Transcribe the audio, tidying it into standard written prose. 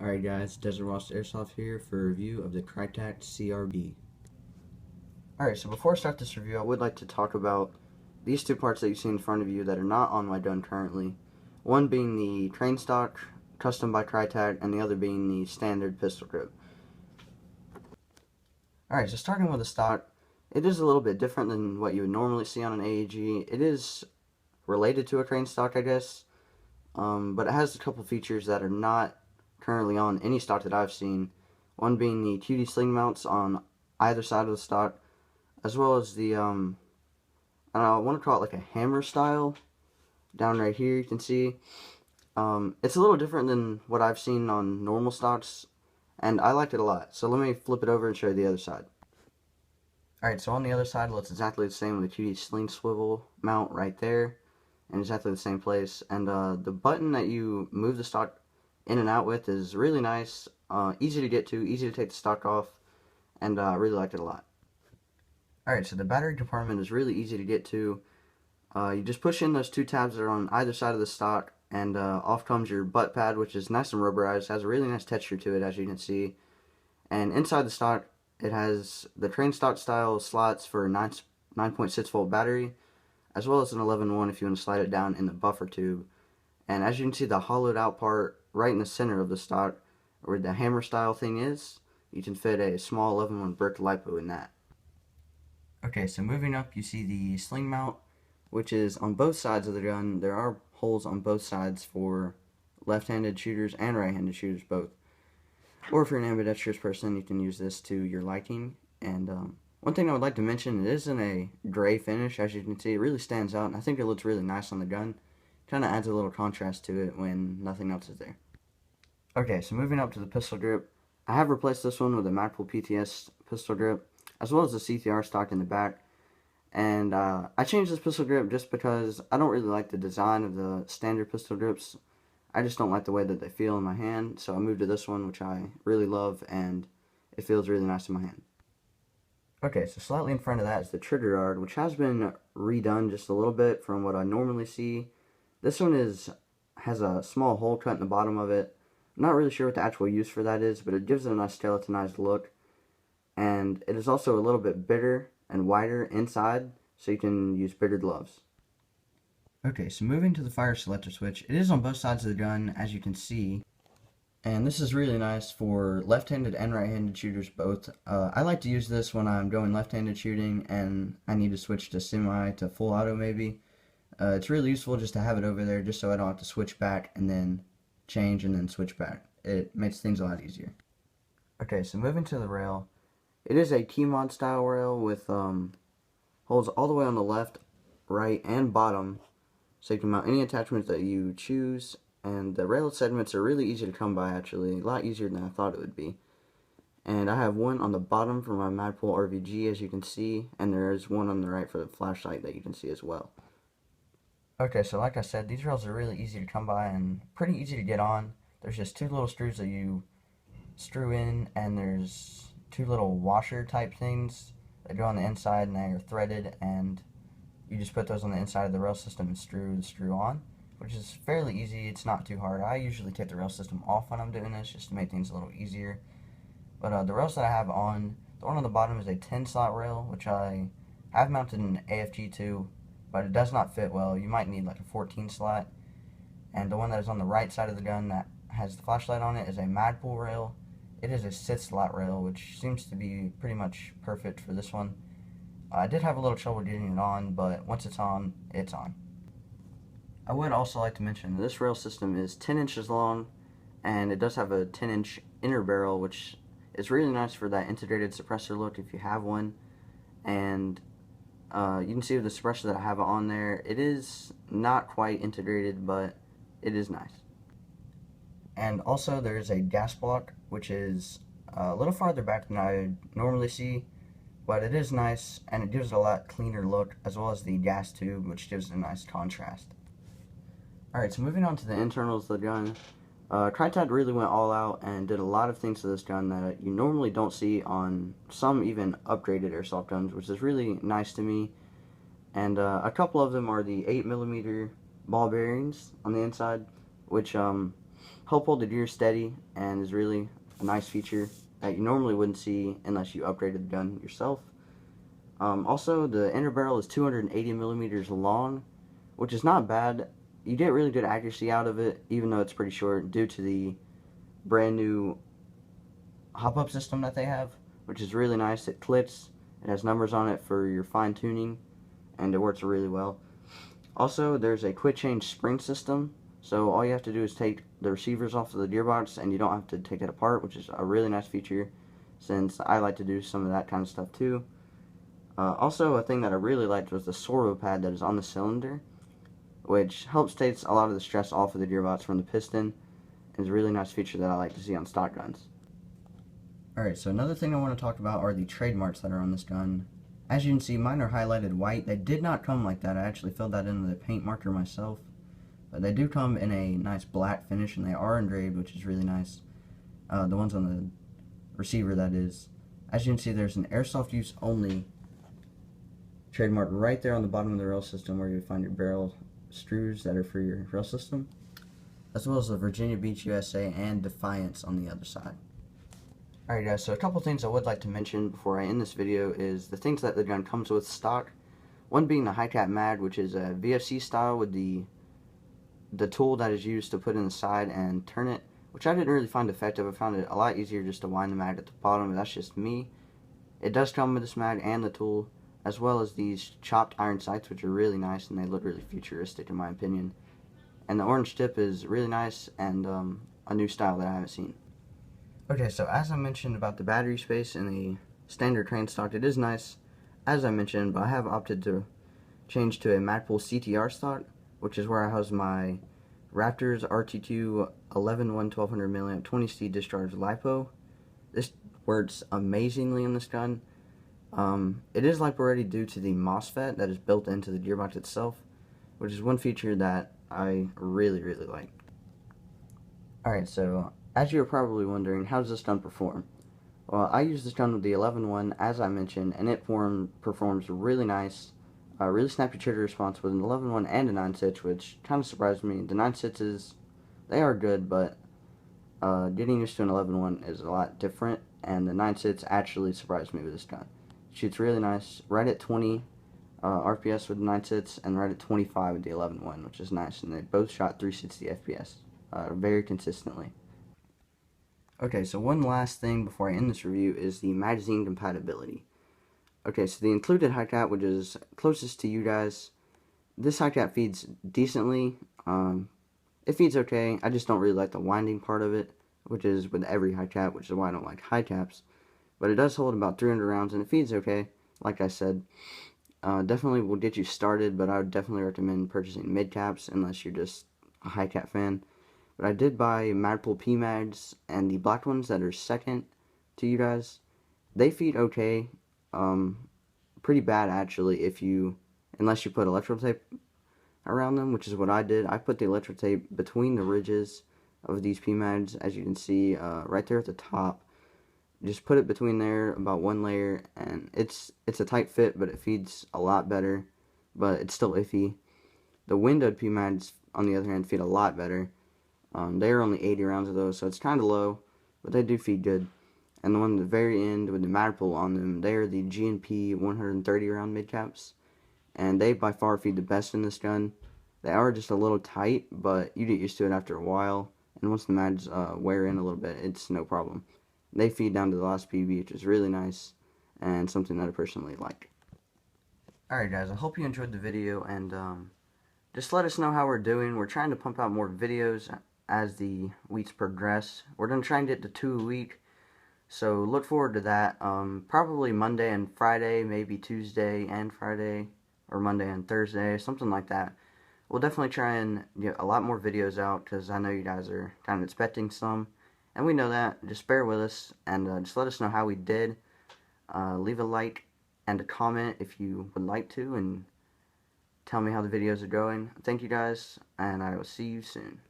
Alright guys, Desert Wasps Airsoft here for a review of the Krytac Crb. Alright, so before I start this review, I would like to talk about these two parts that you see in front of you that are not on my gun currently. One being the train stock, custom by Krytac, and the other being the standard pistol grip. Alright, so starting with the stock, it is a little bit different than what you would normally see on an AAG. It is related to a train stock, I guess, but it has a couple features that are not currently on any stock that I've seen. One being the QD sling mounts on either side of the stock, as well as the, I want to call it like a hammer style down right here, you can see. It's a little different than what I've seen on normal stocks, and I liked it a lot. So let me flip it over and show you the other side. Alright, so on the other side, it looks exactly the same with the QD sling swivel mount right there, in exactly the same place. And the button that you move the stock in and out with is really nice, easy to get to, easy to take the stock off, and I really liked it a lot. Alright, so the battery compartment is really easy to get to. You just push in those two tabs that are on either side of the stock, and off comes your butt pad, which is nice and rubberized, has a really nice texture to it, as you can see. And inside the stock, it has the train stock style slots for a 9.6 volt battery, as well as an 11-1 if you want to slide it down in the buffer tube. And as you can see, the hollowed out part right in the center of the stock, where the hammer style thing is, you can fit a small 11-1 brick lipo in that. Okay, so moving up, you see the sling mount, which is on both sides of the gun. There are holes on both sides for left-handed shooters and right-handed shooters both. Or if you're an ambidextrous person, you can use this to your liking. And one thing I would like to mention, it is in a gray finish. As you can see, it really stands out, and I think it looks really nice on the gun. Kind of adds a little contrast to it when nothing else is there. Okay, so moving up to the pistol grip, I have replaced this one with a Magpul PTS pistol grip, as well as the CTR stock in the back. And I changed this pistol grip just because I don't really like the design of the standard pistol grips. I just don't like the way that they feel in my hand, so I moved to this one, which I really love, and it feels really nice in my hand. Okay, so slightly in front of that is the trigger guard, which has been redone just a little bit from what I normally see. This one has a small hole cut in the bottom of it. I'm not really sure what the actual use for that is, but it gives it a nice skeletonized look. And it is also a little bit bigger and wider inside, so you can use bigger gloves. Okay, so moving to the fire selector switch, it is on both sides of the gun, as you can see. And this is really nice for left-handed and right-handed shooters both. I like to use this when I'm going left-handed shooting and I need to switch to semi to full auto maybe. It's really useful just to have it over there just so I don't have to switch back and then change and then switch back. It makes things a lot easier. Okay, so moving to the rail. It is a key mod style rail with holes all the way on the left, right, and bottom, so you can mount any attachments that you choose. And the rail segments are really easy to come by, actually, a lot easier than I thought it would be. And I have one on the bottom for my Magpul RVG, as you can see, and there is one on the right for the flashlight that you can see as well. Okay, so like I said, these rails are really easy to come by and pretty easy to get on. There's just two little screws that you screw in, and there's two little washer type things that go on the inside, and they are threaded, and you just put those on the inside of the rail system and screw the screw on, which is fairly easy. It's not too hard. I usually take the rail system off when I'm doing this just to make things a little easier. But the rails that I have on, the one on the bottom is a 10 slot rail, which I have mounted an AFG to, but it does not fit well. You might need like a 14 slot. And the one that is on the right side of the gun that has the flashlight on it is a Magpul rail. It is a 6 slot rail, which seems to be pretty much perfect for this one. I did have a little trouble getting it on, but once it's on, it's on. I would also like to mention that this rail system is 10 inches long, and it does have a 10-inch inner barrel, which is really nice for that integrated suppressor look if you have one. And you can see with the suppressor that I have on there, it is not quite integrated, but it is nice. And also there's a gas block, which is a little farther back than I normally see, but it is nice, and it gives it a lot cleaner look, as well as the gas tube, which gives it a nice contrast. Alright, so moving on to the internals of the gun, Krytac really went all out and did a lot of things to this gun that you normally don't see on some even upgraded airsoft guns, which is really nice to me. And a couple of them are the 8mm ball bearings on the inside, which help hold the deer steady and is really a nice feature that you normally wouldn't see unless you upgraded the gun yourself. Also, the inner barrel is 280 millimeters long, which is not bad. You get really good accuracy out of it, even though it's pretty short, due to the brand new hop-up system that they have, which is really nice. It clips, it has numbers on it for your fine tuning, and it works really well. Also, there's a quick change spring system, so all you have to do is take the receivers off of the deer box, and you don't have to take it apart, which is a really nice feature, since I like to do some of that kind of stuff too. Also, a thing that I really liked was the servo pad that is on the cylinder, which helps takes a lot of the stress off of the deer box from the piston. It's a really nice feature that I like to see on stock guns. Alright, so another thing I want to talk about are the trademarks that are on this gun. As you can see, mine are highlighted white. They did not come like that. I actually filled that in with a paint marker myself. But they do come in a nice black finish, and they are engraved, which is really nice. The ones on the receiver, that is. As you can see, there's an Airsoft use only trademark right there on the bottom of the rail system, where you find your barrel screws that are for your rail system, as well as the Virginia Beach, USA, and Defiance on the other side. Alright guys, so a couple things I would like to mention before I end this video is the things that the gun comes with stock. One being the high cap mag, which is a VFC style with the tool that is used to put in the side and turn it, which I didn't really find effective. I found it a lot easier just to wind the mag at the bottom, but that's just me. It does come with this mag and the tool, as well as these chopped iron sights, which are really nice, and they look really futuristic in my opinion. And the orange tip is really nice, and a new style that I haven't seen. Okay, so as I mentioned about the battery space in the standard crane stock, it is nice, as I mentioned, but I have opted to change to a Magpul CTR stock, which is where I house my Raptors RT2 11-1200 mAh 20C discharge LiPo. This works amazingly in this gun. It is LiPo ready due to the MOSFET that is built into the gearbox itself, which is one feature that I really like. Alright, so as you're probably wondering, how does this gun perform? Well, I use this gun with the 11-1, as I mentioned, and it performs really nice. Really snappy trigger response with an 11-1 and a 9.6, which kind of surprised me. The 9.6s, they are good, but getting used to an 11-1 is a lot different, and the 9.6 actually surprised me with this gun. It shoots really nice, right at 20 RPS with the 9.6, and right at 25 with the 11-1, which is nice, and they both shot 360 FPS very consistently. Okay, so one last thing before I end this review is the magazine compatibility. Okay, so the included high cap, which is closest to you guys, this high cap feeds decently. It feeds okay. I just don't really like the winding part of it, which is with every high cap, which is why I don't like high caps. But it does hold about 300 rounds, and it feeds okay, like I said. Definitely will get you started, but I would definitely recommend purchasing mid caps unless you're just a high cap fan. But I did buy Magpul PMags, and the black ones that are second to you guys, they feed okay. Pretty bad actually, unless you put electrical tape around them, which is what I did. I put the electrical tape between the ridges of these PMags, as you can see right there at the top. Just put it between there, about one layer, and it's a tight fit, but it feeds a lot better, but it's still iffy. The windowed PMags, on the other hand, feed a lot better. They are only 80 rounds of those, so it's kind of low, but they do feed good. And the one at the very end with the Magpul on them, they are the G&P 130 round mid caps, and they by far feed the best in this gun. They are just a little tight, but you get used to it after a while, and once the mags wear in a little bit, it's no problem. They feed down to the last PB, which is really nice, and something that I personally like. Alright guys, I hope you enjoyed the video, and just let us know how we're doing. We're trying to pump out more videos as the weeks progress. We're going to try and get to 2 a week, so look forward to that. Probably Monday and Friday, maybe Tuesday and Friday, or Monday and Thursday, something like that. We'll definitely try and get a lot more videos out, because I know you guys are kind of expecting some, and we know that. Just bear with us, and just let us know how we did. Leave a like and a comment if you would like to, and tell me how the videos are going. Thank you guys, and I will see you soon.